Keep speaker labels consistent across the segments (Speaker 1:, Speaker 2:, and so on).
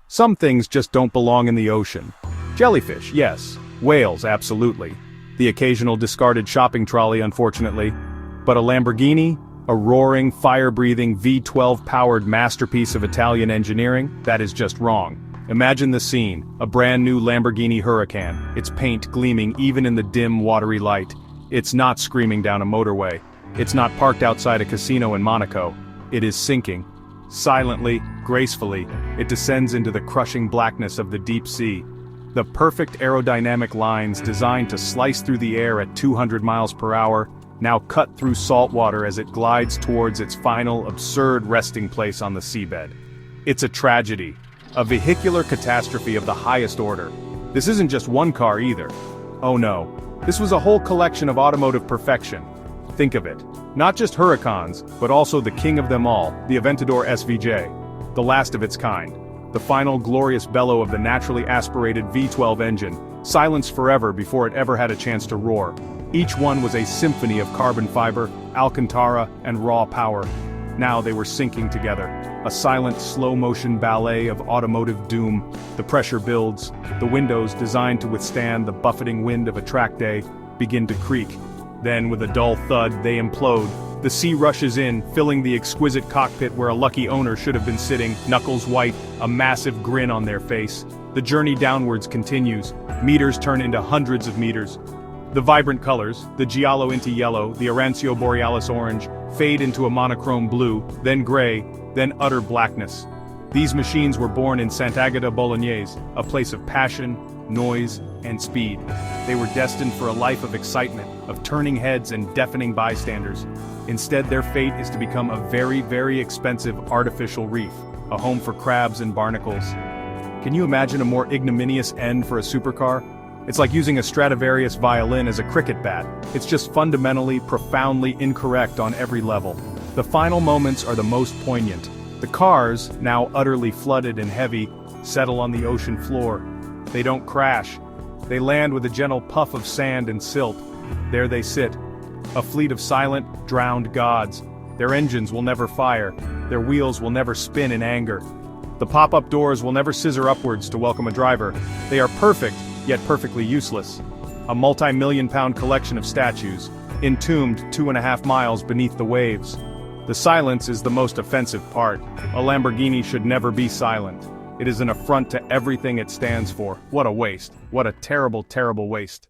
Speaker 1: Some things just don't belong in the ocean. Jellyfish, yes. Whales, absolutely. The occasional discarded shopping trolley, unfortunately. But a Lamborghini? A roaring, fire-breathing V12-powered masterpiece of Italian engineering? That is just wrong. Imagine the scene, a brand new Lamborghini Huracan, its paint gleaming even in the dim, watery light. It's not screaming down a motorway. It's not parked outside a casino in Monaco. It is sinking. Silently, gracefully, it descends into the crushing blackness of the deep sea. The perfect aerodynamic lines designed to slice through the air at 200 miles per hour, now cut through salt water as it glides towards its final absurd resting place on the seabed. It's a tragedy, a vehicular catastrophe of the highest order. This isn't just one car either. Oh no, this was a whole collection of automotive perfection. Think of it. Not just Huracans, but also the king of them all, the Aventador SVJ. The last of its kind. The final glorious bellow of the naturally aspirated V12 engine, silenced forever before it ever had a chance to roar. Each one was a symphony of carbon fiber, Alcantara, and raw power. Now they were sinking together. A silent, slow-motion ballet of automotive doom. The pressure builds. The windows, designed to withstand the buffeting wind of a track day, begin to creak. Then, with a dull thud, they implode. The sea rushes in, filling the exquisite cockpit where a lucky owner should have been sitting, knuckles white, a massive grin on their face. The journey downwards continues. Meters turn into hundreds of meters. The vibrant colors, the giallo into yellow, the Arancio borealis orange, fade into a monochrome blue, then gray, then utter blackness. These machines were born in Sant'Agata Bolognese, a place of passion, noise, and speed. They were destined for a life of excitement, of turning heads and deafening bystanders. Instead, their fate is to become a very, very expensive artificial reef, a home for crabs and barnacles. Can you imagine a more ignominious end for a supercar? It's like using a Stradivarius violin as a cricket bat. It's just fundamentally, profoundly incorrect on every level. The final moments are the most poignant. The cars, now utterly flooded and heavy, settle on the ocean floor. They don't crash. They land with a gentle puff of sand and silt. There they sit. A fleet of silent, drowned gods. Their engines will never fire. Their wheels will never spin in anger. The pop-up doors will never scissor upwards to welcome a driver. They are perfect, yet perfectly useless. A multi-million-pound collection of statues, entombed 2.5 miles beneath the waves. The silence is the most offensive part. A Lamborghini should never be silent. It is an affront to everything it stands for. What a waste. What a terrible, terrible waste.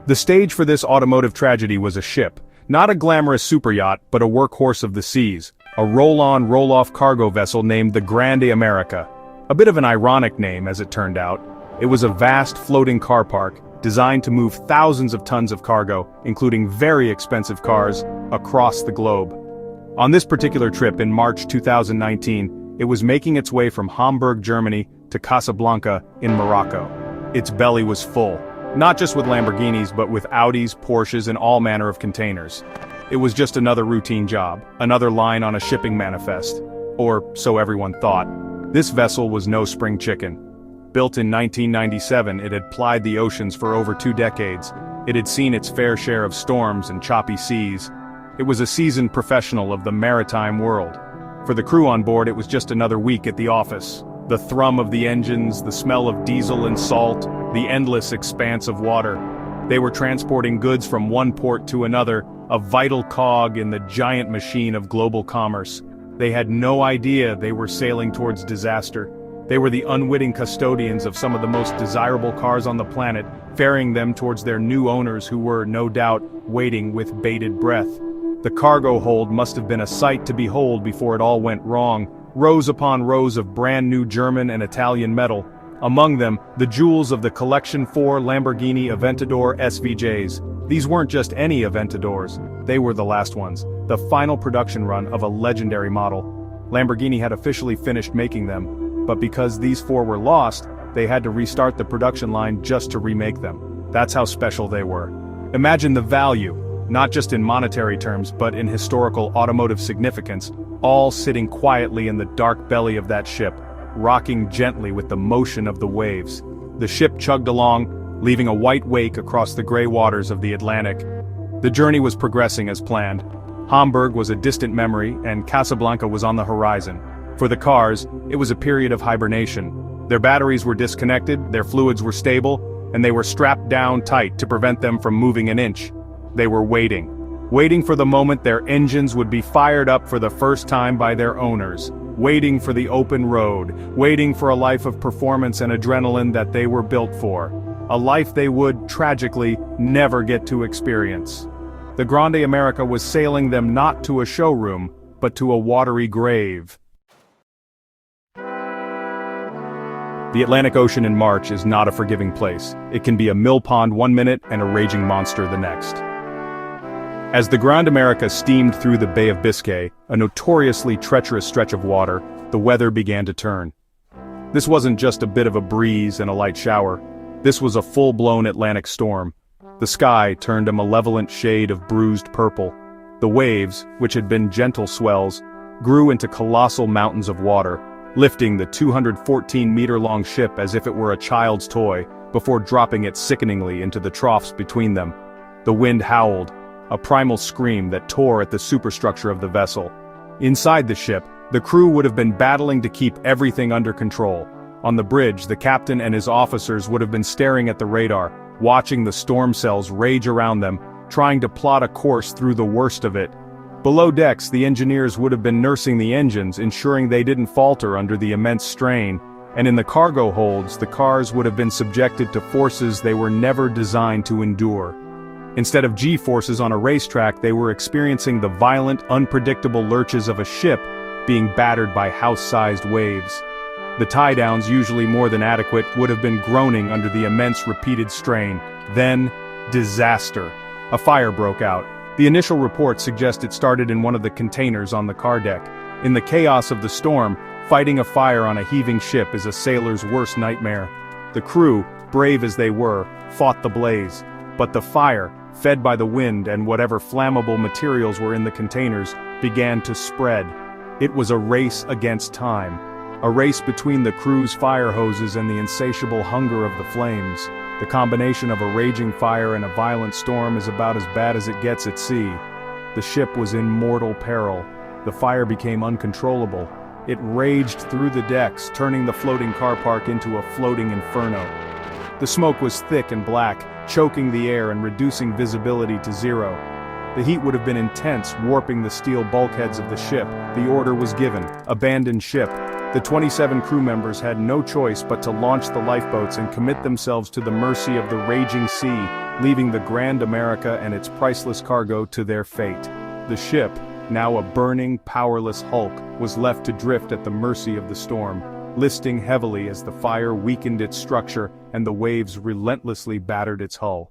Speaker 1: The stage for this automotive tragedy was a ship. Not a glamorous superyacht, but a workhorse of the seas. A roll-on, roll-off cargo vessel named the Grande America. A bit of an ironic name, as it turned out. It was a vast floating car park, designed to move thousands of tons of cargo, including very expensive cars, across the globe. On this particular trip in March 2019, it was making its way from Hamburg, Germany, to Casablanca in Morocco. Its belly was full, not just with Lamborghinis but with Audis, Porsches, and all manner of containers. It was just another routine job, another line on a shipping manifest. Or so everyone thought. This vessel was no spring chicken. Built in 1997, it had plied the oceans for over 2 decades. It had seen its fair share of storms and choppy seas. It was a seasoned professional of the maritime world. For the crew on board, it was just another week at the office. The thrum of the engines, the smell of diesel and salt, the endless expanse of water. They were transporting goods from one port to another, a vital cog in the giant machine of global commerce. They had no idea they were sailing towards disaster. They were the unwitting custodians of some of the most desirable cars on the planet, ferrying them towards their new owners who were, no doubt, waiting with bated breath. The cargo hold must have been a sight to behold before it all went wrong. Rows upon rows of brand new German and Italian metal. Among them, the jewels of the Collection 4 Lamborghini Aventador SVJs. These weren't just any Aventadors. They were the last ones, the final production run of a legendary model. Lamborghini had officially finished making them, but because these 4 were lost, they had to restart the production line just to remake them. That's how special they were. Imagine the value, not just in monetary terms but in historical automotive significance, all sitting quietly in the dark belly of that ship, rocking gently with the motion of the waves. The ship chugged along, leaving a white wake across the gray waters of the Atlantic. The journey was progressing as planned. Hamburg was a distant memory, and Casablanca was on the horizon. For the cars, it was a period of hibernation. Their batteries were disconnected, their fluids were stable, and they were strapped down tight to prevent them from moving an inch. They were waiting for the moment their engines would be fired up for the first time by their owners, waiting for the open road, waiting for a life of performance and adrenaline that they were built for, a life they would, tragically, never get to experience. The Grande America was sailing them not to a showroom, but to a watery grave. The Atlantic Ocean in March is not a forgiving place. It can be a mill pond one minute and a raging monster the next. As the Grande America steamed through the Bay of Biscay, a notoriously treacherous stretch of water, the weather began to turn. This wasn't just a bit of a breeze and a light shower. This was a full-blown Atlantic storm. The sky turned a malevolent shade of bruised purple. The waves, which had been gentle swells, grew into colossal mountains of water, lifting the 214-meter-long ship as if it were a child's toy, before dropping it sickeningly into the troughs between them. The wind howled, a primal scream that tore at the superstructure of the vessel. Inside the ship, the crew would have been battling to keep everything under control. On the bridge, the captain and his officers would have been staring at the radar, watching the storm cells rage around them, trying to plot a course through the worst of it. Below decks, the engineers would have been nursing the engines, ensuring they didn't falter under the immense strain, and in the cargo holds, the cars would have been subjected to forces they were never designed to endure. Instead of G-forces on a racetrack, they were experiencing the violent, unpredictable lurches of a ship being battered by house-sized waves. The tie-downs, usually more than adequate, would have been groaning under the immense repeated strain. Then, disaster. A fire broke out. The initial reports suggest it started in one of the containers on the car deck. In the chaos of the storm, fighting a fire on a heaving ship is a sailor's worst nightmare. The crew, brave as they were, fought the blaze. But the fire, fed by the wind and whatever flammable materials were in the containers, began to spread. It was a race against time. A race between the crew's fire hoses and the insatiable hunger of the flames. The combination of a raging fire and a violent storm is about as bad as it gets at sea. The ship was in mortal peril. The fire became uncontrollable. It raged through the decks, turning the floating car park into a floating inferno. The smoke was thick and black, choking the air and reducing visibility to zero. The heat would have been intense, warping the steel bulkheads of the ship. The order was given: abandon ship. The 27 crew members had no choice but to launch the lifeboats and commit themselves to the mercy of the raging sea, leaving the Grande America and its priceless cargo to their fate. The ship, now a burning, powerless hulk, was left to drift at the mercy of the storm, listing heavily as the fire weakened its structure and the waves relentlessly battered its hull.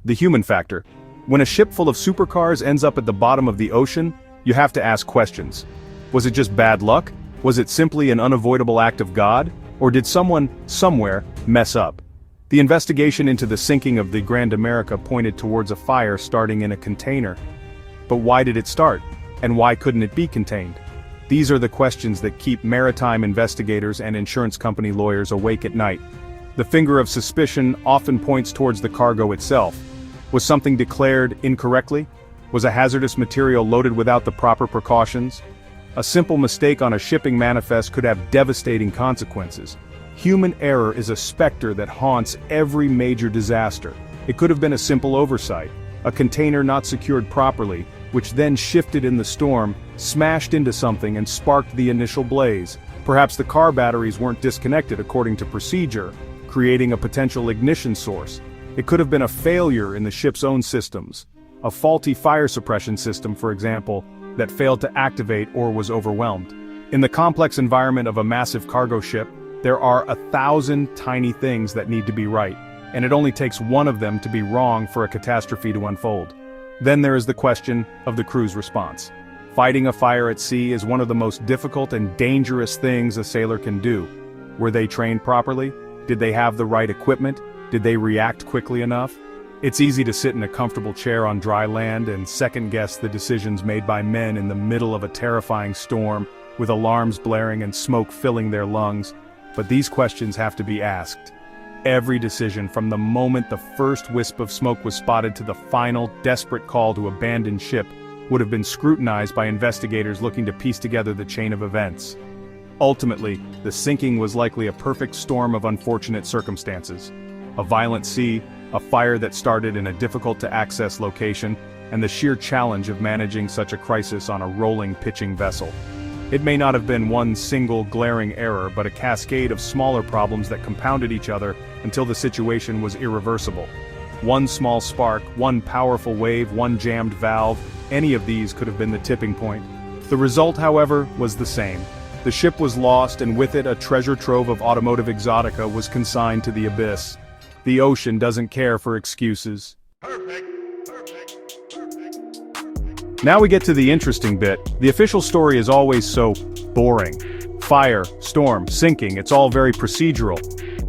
Speaker 1: The human factor. When a ship full of supercars ends up at the bottom of the ocean, you have to ask questions. Was it just bad luck? Was it simply an unavoidable act of God? Or did someone, somewhere, mess up? The investigation into the sinking of the Grande America pointed towards a fire starting in a container. But why did it start? And why couldn't it be contained? These are the questions that keep maritime investigators and insurance company lawyers awake at night. The finger of suspicion often points towards the cargo itself. Was something declared incorrectly? Was a hazardous material loaded without the proper precautions? A simple mistake on a shipping manifest could have devastating consequences. Human error is a specter that haunts every major disaster. It could have been a simple oversight, a container not secured properly, which then shifted in the storm, smashed into something and sparked the initial blaze. Perhaps the car batteries weren't disconnected according to procedure, creating a potential ignition source. It could have been a failure in the ship's own systems. A faulty fire suppression system, for example, that failed to activate or was overwhelmed. In the complex environment of a massive cargo ship, there are 1,000 tiny things that need to be right, and it only takes one of them to be wrong for a catastrophe to unfold. Then there is the question of the crew's response. Fighting a fire at sea is one of the most difficult and dangerous things a sailor can do. Were they trained properly? Did they have the right equipment? Did they react quickly enough? It's easy to sit in a comfortable chair on dry land and second-guess the decisions made by men in the middle of a terrifying storm, with alarms blaring and smoke filling their lungs. But these questions have to be asked. Every decision, from the moment the first wisp of smoke was spotted to the final, desperate call to abandon ship, would have been scrutinized by investigators looking to piece together the chain of events. Ultimately, the sinking was likely a perfect storm of unfortunate circumstances. A violent sea, a fire that started in a difficult-to-access location, and the sheer challenge of managing such a crisis on a rolling pitching vessel. It may not have been one single glaring error, but a cascade of smaller problems that compounded each other until the situation was irreversible. One small spark, one powerful wave, one jammed valve, any of these could have been the tipping point. The result, however, was the same. The ship was lost, and with it a treasure trove of automotive exotica was consigned to the abyss. The ocean doesn't care for excuses. Now we get to the interesting bit. The official story is always so boring. Fire, storm, sinking, it's all very procedural.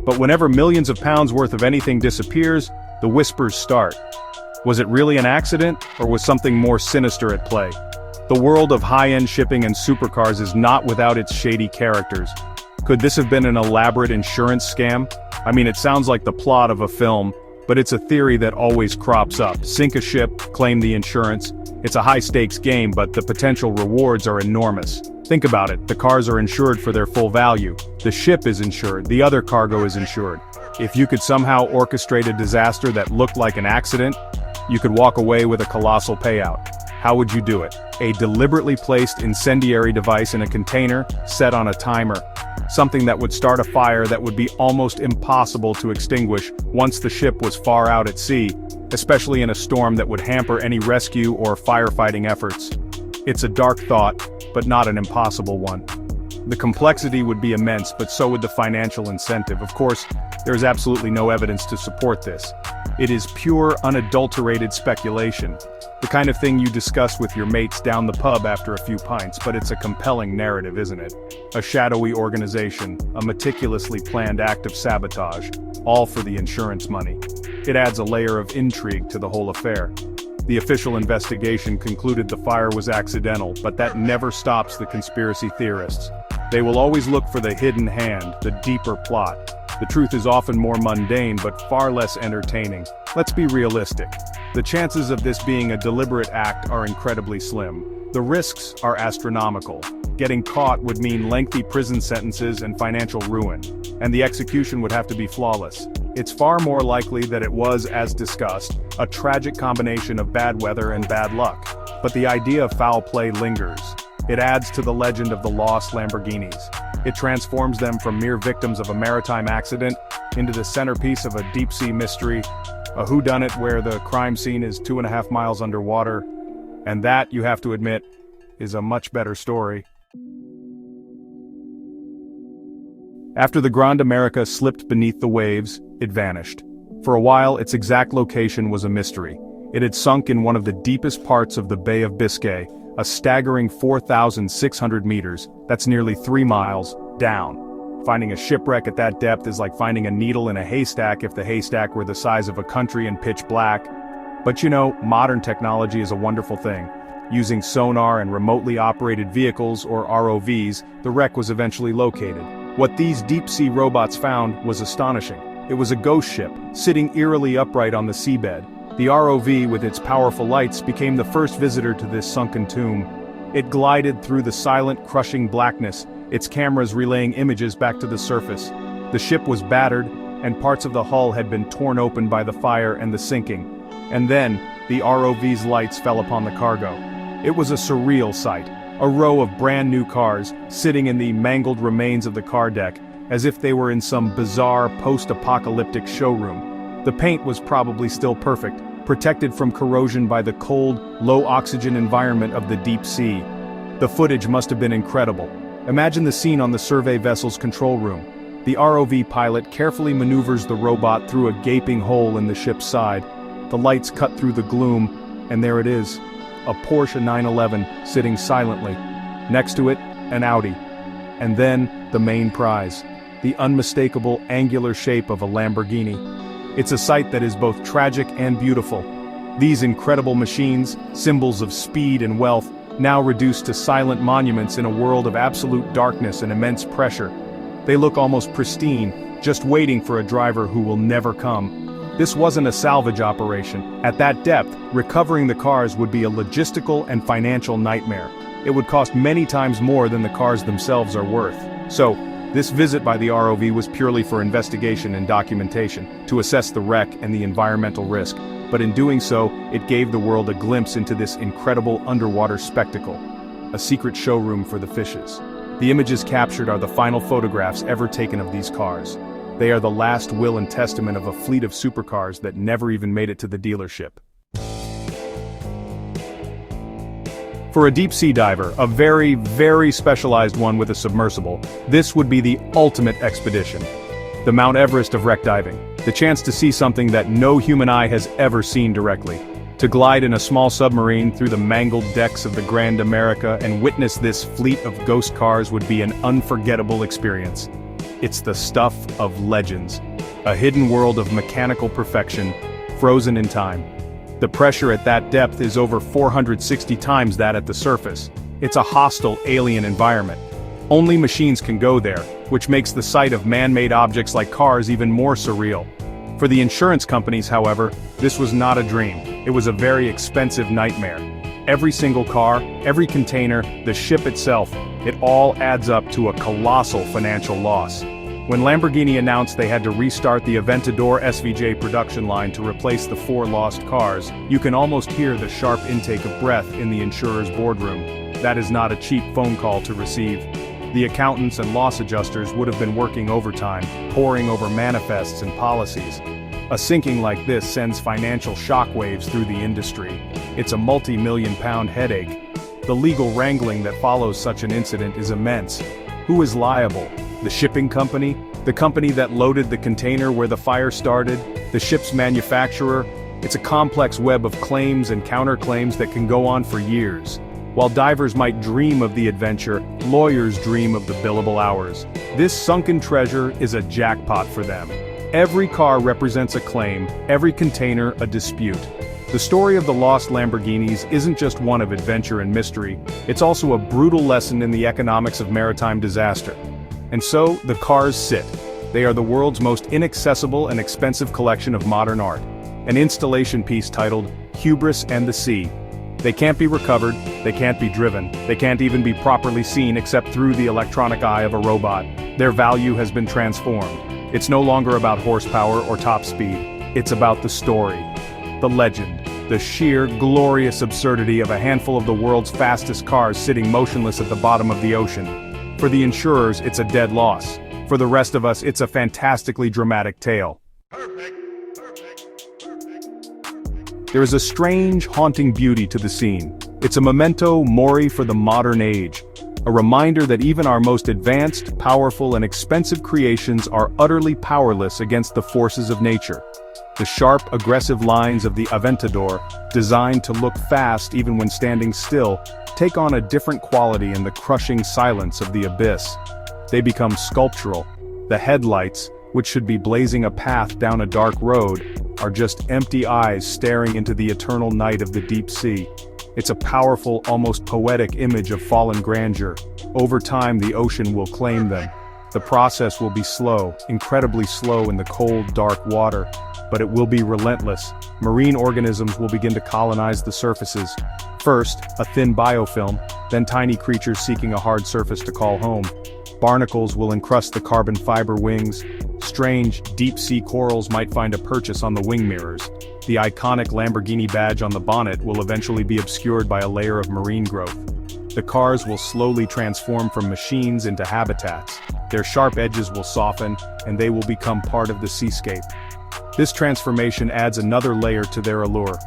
Speaker 1: But whenever millions of pounds worth of anything disappears, the whispers start. Was it really an accident, or was something more sinister at play? The world of high-end shipping and supercars is not without its shady characters. Could this have been an elaborate insurance scam? I mean, it sounds like the plot of a film, but it's a theory that always crops up. Sink a ship, claim the insurance. It's a high-stakes game, but the potential rewards are enormous. Think about it, the cars are insured for their full value. The ship is insured, the other cargo is insured. If you could somehow orchestrate a disaster that looked like an accident, you could walk away with a colossal payout. How would you do it? A deliberately placed incendiary device in a container, set on a timer. Something that would start a fire that would be almost impossible to extinguish once the ship was far out at sea, especially in a storm that would hamper any rescue or firefighting efforts. It's a dark thought, but not an impossible one. The complexity would be immense, but so would the financial incentive. Of course, there is absolutely no evidence to support this. It is pure, unadulterated speculation. The kind of thing you discuss with your mates down the pub after a few pints, but it's a compelling narrative, isn't it? A shadowy organization, a meticulously planned act of sabotage, all for the insurance money. It adds a layer of intrigue to the whole affair. The official investigation concluded the fire was accidental, but that never stops the conspiracy theorists. They will always look for the hidden hand, the deeper plot. The truth is often more mundane, but far less entertaining. Let's be realistic. The chances of this being a deliberate act are incredibly slim. The risks are astronomical. Getting caught would mean lengthy prison sentences and financial ruin, and the execution would have to be flawless. It's far more likely that it was, as discussed, a tragic combination of bad weather and bad luck. But the idea of foul play lingers. It adds to the legend of the lost Lamborghinis. It transforms them from mere victims of a maritime accident into the centerpiece of a deep-sea mystery, a whodunit where the crime scene is 2.5 miles underwater. And that, you have to admit, is a much better story. After the Grand America slipped beneath the waves, it vanished. For a while, its exact location was a mystery. It had sunk in one of the deepest parts of the Bay of Biscay, a staggering 4,600 meters, that's nearly 3 miles, down. Finding a shipwreck at that depth is like finding a needle in a haystack if the haystack were the size of a country and pitch black. But you know, modern technology is a wonderful thing. Using sonar and remotely operated vehicles, or ROVs, the wreck was eventually located. What these deep-sea robots found was astonishing. It was a ghost ship, sitting eerily upright on the seabed. The ROV, with its powerful lights, became the first visitor to this sunken tomb. It glided through the silent, crushing blackness, its cameras relaying images back to the surface. The ship was battered, and parts of the hull had been torn open by the fire and the sinking. And then, the ROV's lights fell upon the cargo. It was a surreal sight, a row of brand new cars, sitting in the mangled remains of the car deck, as if they were in some bizarre, post-apocalyptic showroom. The paint was probably still perfect, protected from corrosion by the cold, low-oxygen environment of the deep sea. The footage must have been incredible. Imagine the scene on the survey vessel's control room. The ROV pilot carefully maneuvers the robot through a gaping hole in the ship's side. The lights cut through the gloom, and there it is. A Porsche 911 sitting silently. Next to it, an Audi. And then, the main prize. The unmistakable angular shape of a Lamborghini. It's a sight that is both tragic and beautiful. These incredible machines, symbols of speed and wealth, now reduced to silent monuments in a world of absolute darkness and immense pressure. They look almost pristine, just waiting for a driver who will never come. This wasn't a salvage operation. At that depth, recovering the cars would be a logistical and financial nightmare. It would cost many times more than the cars themselves are worth. So, this visit by the ROV was purely for investigation and documentation, to assess the wreck and the environmental risk. But in doing so, it gave the world a glimpse into this incredible underwater spectacle. A secret showroom for the fishes. The images captured are the final photographs ever taken of these cars. They are the last will and testament of a fleet of supercars that never even made it to the dealership. For a deep-sea diver, a very, very specialized one with a submersible, this would be the ultimate expedition. The Mount Everest of wreck diving. The chance to see something that no human eye has ever seen directly. To glide in a small submarine through the mangled decks of the Grand America and witness this fleet of ghost cars would be an unforgettable experience. It's the stuff of legends. A hidden world of mechanical perfection, frozen in time. The pressure at that depth is over 460 times that at the surface. It's a hostile, alien environment. Only machines can go there, which makes the sight of man-made objects like cars even more surreal. For the insurance companies, however, this was not a dream. It was a very expensive nightmare. Every single car, every container, the ship itself, it all adds up to a colossal financial loss. When Lamborghini announced they had to restart the Aventador SVJ production line to replace the 4 lost cars, you can almost hear the sharp intake of breath in the insurer's boardroom. That is not a cheap phone call to receive. The accountants and loss adjusters would have been working overtime, poring over manifests and policies. A sinking like this sends financial shockwaves through the industry. It's a multi-million-pound headache. The legal wrangling that follows such an incident is immense. Who is liable? The shipping company? The company that loaded the container where the fire started? The ship's manufacturer? It's a complex web of claims and counterclaims that can go on for years. While divers might dream of the adventure, lawyers dream of the billable hours. This sunken treasure is a jackpot for them. Every car represents a claim, every container a dispute. The story of the lost Lamborghinis isn't just one of adventure and mystery, it's also a brutal lesson in the economics of maritime disaster. And so, the cars sit. They are the world's most inaccessible and expensive collection of modern art. An installation piece titled, Hubris and the Sea. They can't be recovered, they can't be driven, they can't even be properly seen except through the electronic eye of a robot. Their value has been transformed. It's no longer about horsepower or top speed. It's about the story, the legend, the sheer, glorious absurdity of a handful of the world's fastest cars sitting motionless at the bottom of the ocean. For the insurers, it's a dead loss. For the rest of us, it's a fantastically dramatic tale. There is a strange, haunting beauty to the scene. It's a memento mori for the modern age. A reminder that even our most advanced, powerful, and expensive creations are utterly powerless against the forces of nature. The sharp, aggressive lines of the Aventador, designed to look fast even when standing still, take on a different quality in the crushing silence of the abyss. They become sculptural. The headlights, which should be blazing a path down a dark road, are just empty eyes staring into the eternal night of the deep sea. It's a powerful, almost poetic image of fallen grandeur. Over time, the ocean will claim them. The process will be slow, incredibly slow in the cold, dark water, but it will be relentless. Marine organisms will begin to colonize the surfaces. First, a thin biofilm, then tiny creatures seeking a hard surface to call home. Barnacles will encrust the carbon fiber wings. Strange, deep-sea corals might find a purchase on the wing mirrors. The iconic Lamborghini badge on the bonnet will eventually be obscured by a layer of marine growth. The cars will slowly transform from machines into habitats. Their sharp edges will soften, and they will become part of the seascape. This transformation adds another layer to their allure.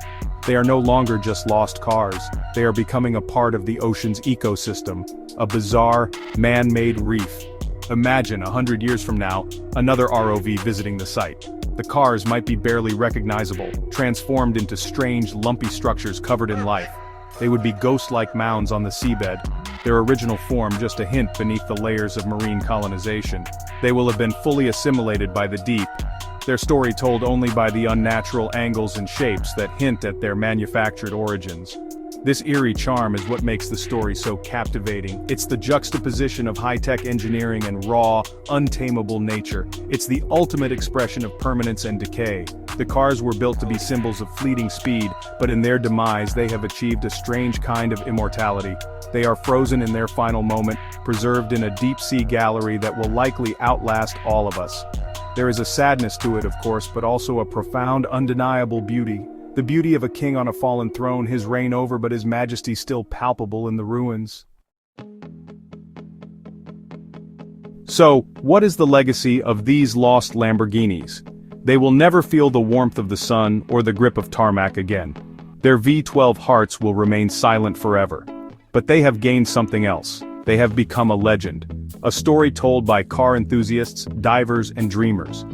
Speaker 1: They are no longer just lost cars, they are becoming a part of the ocean's ecosystem, a bizarre, man-made reef. Imagine, 100 years from now, another ROV visiting the site. The cars might be barely recognizable, transformed into strange, lumpy structures covered in life. They would be ghost-like mounds on the seabed, their original form just a hint beneath the layers of marine colonization. They will have been fully assimilated by the deep, their story told only by the unnatural angles and shapes that hint at their manufactured origins. This eerie charm is what makes the story so captivating. It's the juxtaposition of high-tech engineering and raw, untamable nature. It's the ultimate expression of permanence and decay. The cars were built to be symbols of fleeting speed, but in their demise they have achieved a strange kind of immortality. They are frozen in their final moment, preserved in a deep-sea gallery that will likely outlast all of us. There is a sadness to it, of course, but also a profound, undeniable beauty. The beauty of a king on a fallen throne, his reign over but his majesty still palpable in the ruins. So, what is the legacy of these lost Lamborghinis? They will never feel the warmth of the sun or the grip of tarmac again. Their V12 hearts will remain silent forever. But they have gained something else. They have become a legend. A story told by car enthusiasts, divers, and dreamers.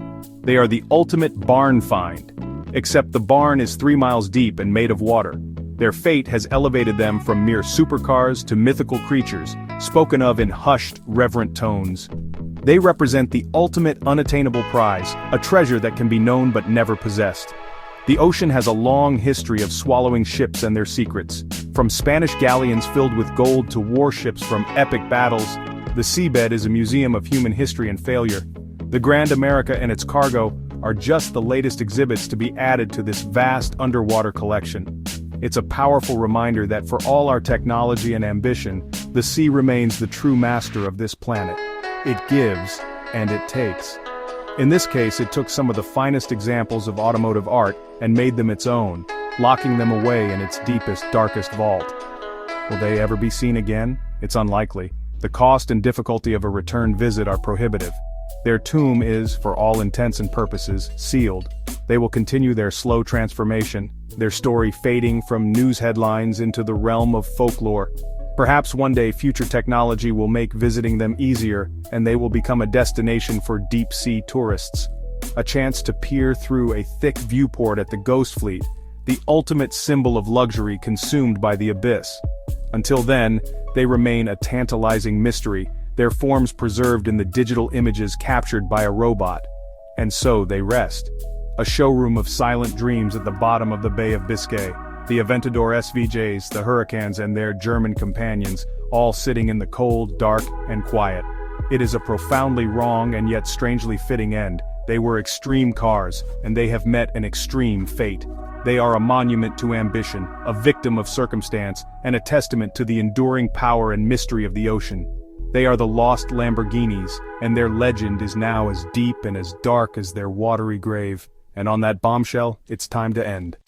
Speaker 1: They are the ultimate barn find. Except the barn is 3 miles deep and made of water. Their fate has elevated them from mere supercars to mythical creatures, spoken of in hushed, reverent tones. They represent the ultimate unattainable prize, a treasure that can be known but never possessed. The ocean has a long history of swallowing ships and their secrets. From Spanish galleons filled with gold to warships from epic battles, the seabed is a museum of human history and failure. The Grand America and its cargo are just the latest exhibits to be added to this vast underwater collection. It's a powerful reminder that for all our technology and ambition, the sea remains the true master of this planet. It gives, and it takes. In this case, it took some of the finest examples of automotive art and made them its own, locking them away in its deepest, darkest vault. Will they ever be seen again? It's unlikely. The cost and difficulty of a return visit are prohibitive. Their tomb is, for all intents and purposes, sealed. They will continue their slow transformation, their story fading from news headlines into the realm of folklore. Perhaps one day future technology will make visiting them easier, and they will become a destination for deep-sea tourists. A chance to peer through a thick viewport at the ghost fleet, the ultimate symbol of luxury consumed by the abyss. Until then, they remain a tantalizing mystery, their forms preserved in the digital images captured by a robot. And so they rest. A showroom of silent dreams at the bottom of the Bay of Biscay. The Aventador SVJs, the Hurricanes and their German companions, all sitting in the cold, dark, and quiet. It is a profoundly wrong and yet strangely fitting end. They were extreme cars, and they have met an extreme fate. They are a monument to ambition, a victim of circumstance, and a testament to the enduring power and mystery of the ocean. They are the lost Lamborghinis, and their legend is now as deep and as dark as their watery grave. And on that bombshell, it's time to end.